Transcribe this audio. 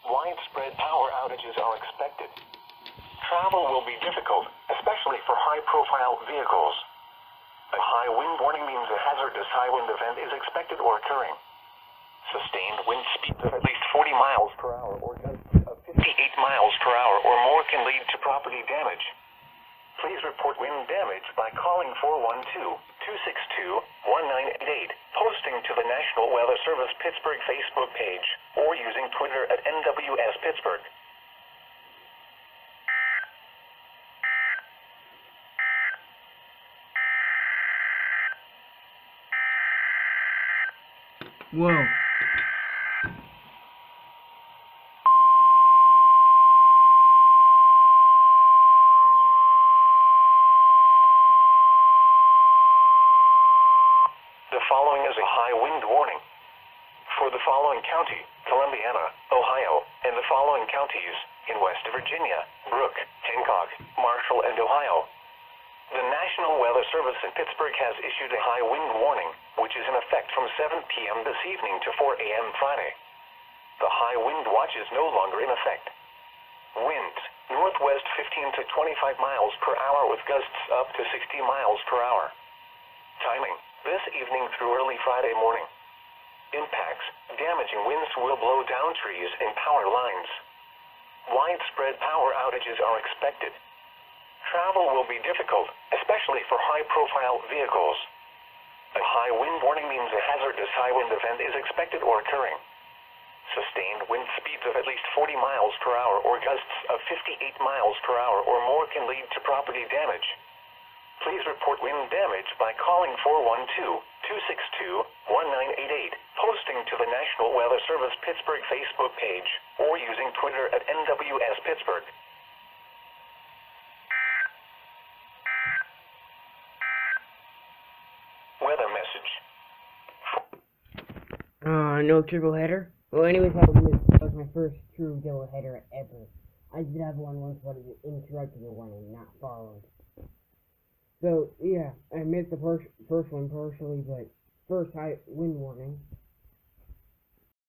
Widespread power outages are expected. Travel will be difficult, especially for high-profile vehicles. A high wind warning means a hazardous high wind event is expected or occurring. Sustained wind speeds of at least 40 miles per hour or gusts of 58 miles per hour or more can lead to property damage. Please report wind damage by calling 412-262-1988, posting to the National Weather Service Pittsburgh Facebook page, or using Twitter at NWS Pittsburgh. Whoa. The following is a high wind warning. For the following county, Columbiana, Ohio, and the following counties, in West Virginia, Brooke, Hancock, Marshall, and Ohio. The National Weather Service in Pittsburgh has issued a high wind warning, which is in effect from 7 p.m. this evening to 4 a.m. Friday. The high wind watch is no longer in effect. Winds, northwest 15 to 25 miles per hour with gusts up to 60 miles per hour. Timing, this evening through early Friday morning. Impacts, damaging winds will blow down trees and power lines. Widespread power outages are expected. Travel will be difficult, especially for high-profile vehicles. A high wind warning means a hazardous high wind event is expected or occurring. Sustained wind speeds of at least 40 miles per hour or gusts of 58 miles per hour or more can lead to property damage. Please report wind damage by calling 412-262-1988, posting to the National Weather Service Pittsburgh Facebook page, or using Twitter at NWS Pittsburgh. Weather message. No triple header? Well, anyways, that was my first true double header ever. I did have one once, but it interrupted the one and not followed. So, yeah, I missed the first one partially, but first high wind warning.